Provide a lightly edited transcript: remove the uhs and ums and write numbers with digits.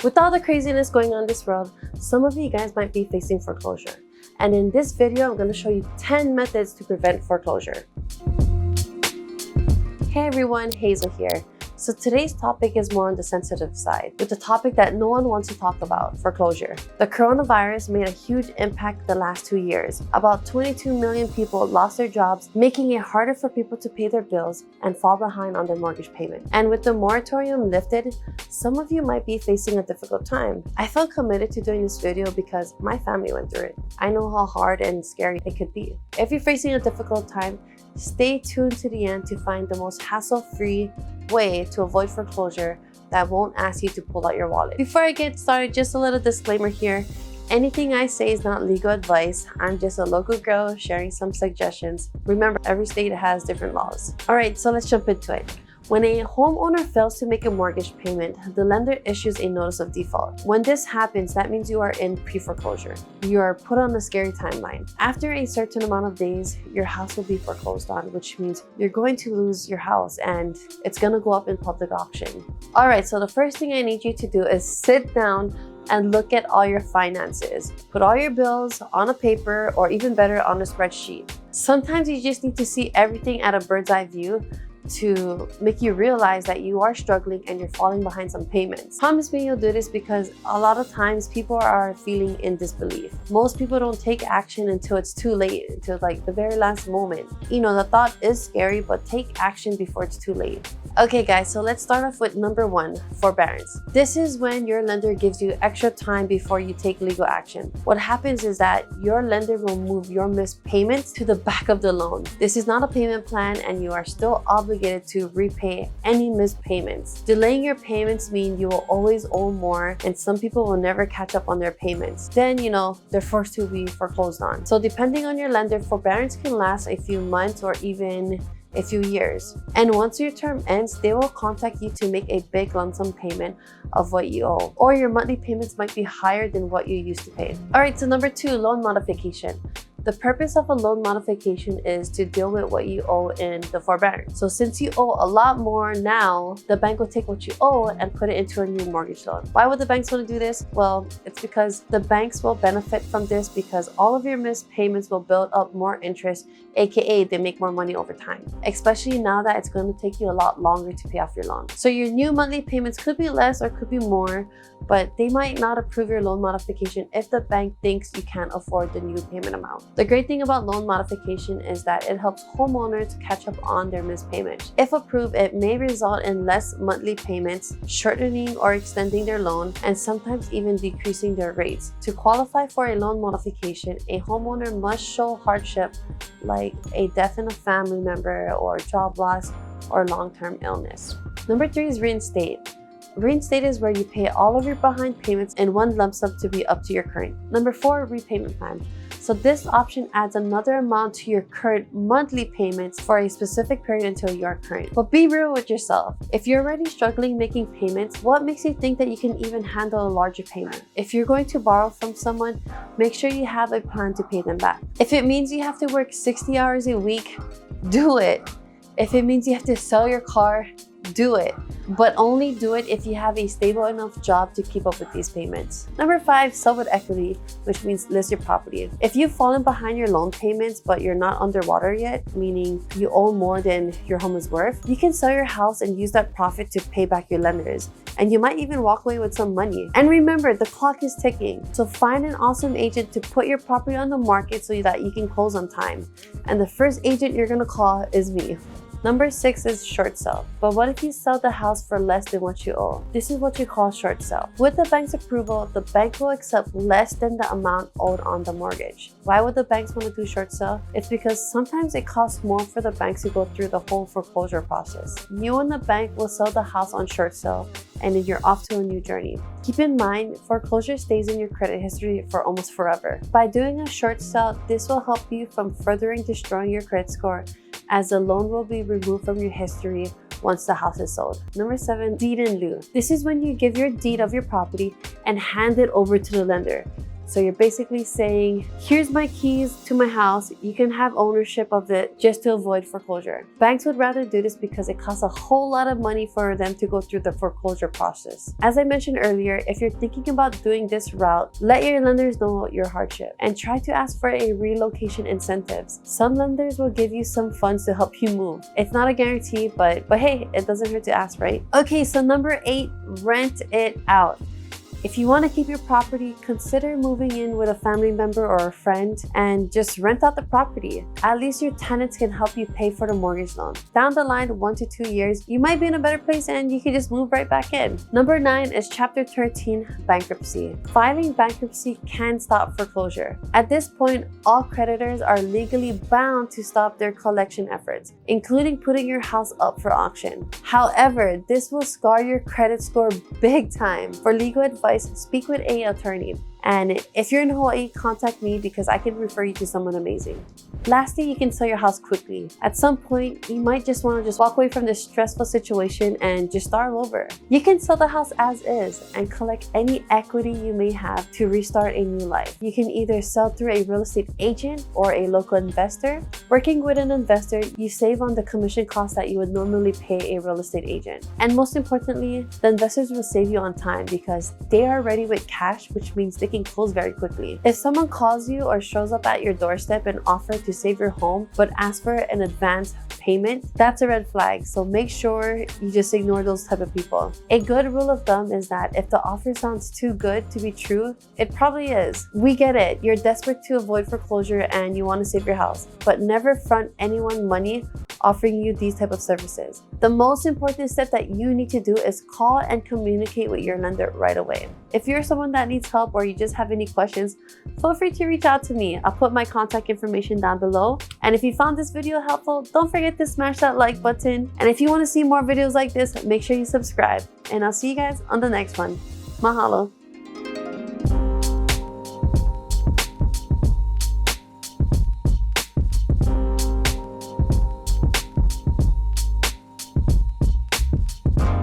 With all the craziness going on in this world, some of you guys might be facing foreclosure. And in this video, I'm going to show you 10 methods to prevent foreclosure. Hey everyone, Hazel here. So today's topic is more on the sensitive side, with the topic that no one wants to talk about, foreclosure. The coronavirus made a huge impact the last 2 years. About 22 million people lost their jobs, making it harder for people to pay their bills and fall behind on their mortgage payment. And with the moratorium lifted, some of you might be facing a difficult time. I felt committed to doing this video because my family went through it. I know how hard and scary it could be. If you're facing a difficult time, stay tuned to the end to find the most hassle-free way to avoid foreclosure that won't ask you to pull out your wallet. Before I get started, just a little disclaimer here. Anything I say is not legal advice. I'm just a local girl sharing some suggestions. Remember, every state has different laws. All right, so let's jump into it. When a homeowner fails to make a mortgage payment, the lender issues a notice of default. When this happens, that means you are in pre-foreclosure. You are put on a scary timeline. After a certain amount of days, your house will be foreclosed on, which means you're going to lose your house and it's gonna go up in public auction. All right, so the first thing I need you to do is sit down and look at all your finances. Put all your bills on a paper or even better on a spreadsheet. Sometimes you just need to see everything at a bird's eye view to make you realize that you are struggling and you're falling behind some payments. Promise me you'll do this because a lot of times people are feeling in disbelief. Most people don't take action until it's too late, until like the very last moment. You know, the thought is scary, but take action before it's too late. Okay guys, so let's start off with number 1, forbearance. This is when your lender gives you extra time before you take legal action. What happens is that your lender will move your missed payments to the back of the loan. This is not a payment plan and you are still obligated to repay any missed payments. Delaying your payments mean you will always owe more and some people will never catch up on their payments. Then, you know, they're forced to be foreclosed on. So depending on your lender, forbearance can last a few months or even a few years. And once your term ends, they will contact you to make a big lump sum payment of what you owe. Or your monthly payments might be higher than what you used to pay. All right, so number 2, loan modification. The purpose of a loan modification is to deal with what you owe in the forbearance. So since you owe a lot more now, the bank will take what you owe and put it into a new mortgage loan. Why would the banks want to do this? Well, it's because the banks will benefit from this because all of your missed payments will build up more interest, aka they make more money over time, especially now that it's going to take you a lot longer to pay off your loan. So your new monthly payments could be less or could be more, but they might not approve your loan modification if the bank thinks you can't afford the new payment amount. The great thing about loan modification is that it helps homeowners catch up on their missed payments. If approved, it may result in less monthly payments, shortening or extending their loan, and sometimes even decreasing their rates. To qualify for a loan modification, a homeowner must show hardship like a death in a family member or job loss or long-term illness. Number 3 is reinstate. Reinstate is where you pay all of your behind payments in one lump sum to be up to your current. Number 4, repayment plan. So this option adds another amount to your current monthly payments for a specific period until you are current. But be real with yourself. If you're already struggling making payments, what makes you think that you can even handle a larger payment? If you're going to borrow from someone, make sure you have a plan to pay them back. If it means you have to work 60 hours a week, do it. If it means you have to sell your car, do it. But only do it if you have a stable enough job to keep up with these payments. Number 5, sell with equity, which means list your property. If you've fallen behind your loan payments but you're not underwater yet, meaning you owe more than your home is worth, you can sell your house and use that profit to pay back your lenders. And you might even walk away with some money. And remember, the clock is ticking. So find an awesome agent to put your property on the market so that you can close on time. And the first agent you're gonna call is me. Number 6 is short sale. But what if you sell the house for less than what you owe? This is what you call short sale. With the bank's approval, the bank will accept less than the amount owed on the mortgage. Why would the banks want to do short sale? It's because sometimes it costs more for the banks to go through the whole foreclosure process. You and the bank will sell the house on short sale, and then you're off to a new journey. Keep in mind, foreclosure stays in your credit history for almost forever. By doing a short sale, this will help you from furthering destroying your credit score, as the loan will be removed from your history once the house is sold. Number 7, deed in lieu. This is when you give your deed of your property and hand it over to the lender. So you're basically saying, here's my keys to my house, you can have ownership of it just to avoid foreclosure. Banks would rather do this because it costs a whole lot of money for them to go through the foreclosure process. As I mentioned earlier, if you're thinking about doing this route, let your lenders know your hardship and try to ask for a relocation incentives. Some lenders will give you some funds to help you move. It's not a guarantee, but hey, it doesn't hurt to ask, right? Okay, so number 8, rent it out. If you want to keep your property, consider moving in with a family member or a friend and just rent out the property. At least your tenants can help you pay for the mortgage loan. Down the line, 1 to 2 years, you might be in a better place and you can just move right back in. Number 9 is Chapter 13, bankruptcy. Filing bankruptcy can stop foreclosure. At this point, all creditors are legally bound to stop their collection efforts, including putting your house up for auction. However, this will scar your credit score big time. For legal advice, speak with an attorney. And if you're in Hawaii, contact me because I can refer you to someone amazing. Lastly, you can sell your house quickly. At some point, you might just want to walk away from this stressful situation and just start over. You can sell the house as is and collect any equity you may have to restart a new life. You can either sell through a real estate agent or a local investor. Working with an investor, you save on the commission costs that you would normally pay a real estate agent. And most importantly, the investors will save you on time because they are ready with cash, which means they can close very quickly. If someone calls you or shows up at your doorstep and offers to save your home but ask for an advance payment, that's a red flag. So make sure you just ignore those type of people. A good rule of thumb is that if the offer sounds too good to be true, it probably is. We get it. You're desperate to avoid foreclosure and you want to save your house, but never front anyone money offering you these type of services. The most important step that you need to do is call and communicate with your lender right away. If you're someone that needs help or you just have any questions, feel free to reach out to me. I'll put my contact information down below. And if you found this video helpful, don't forget to smash that like button. And if you want to see more videos like this, make sure you subscribe. And I'll see you guys on the next one. Mahalo.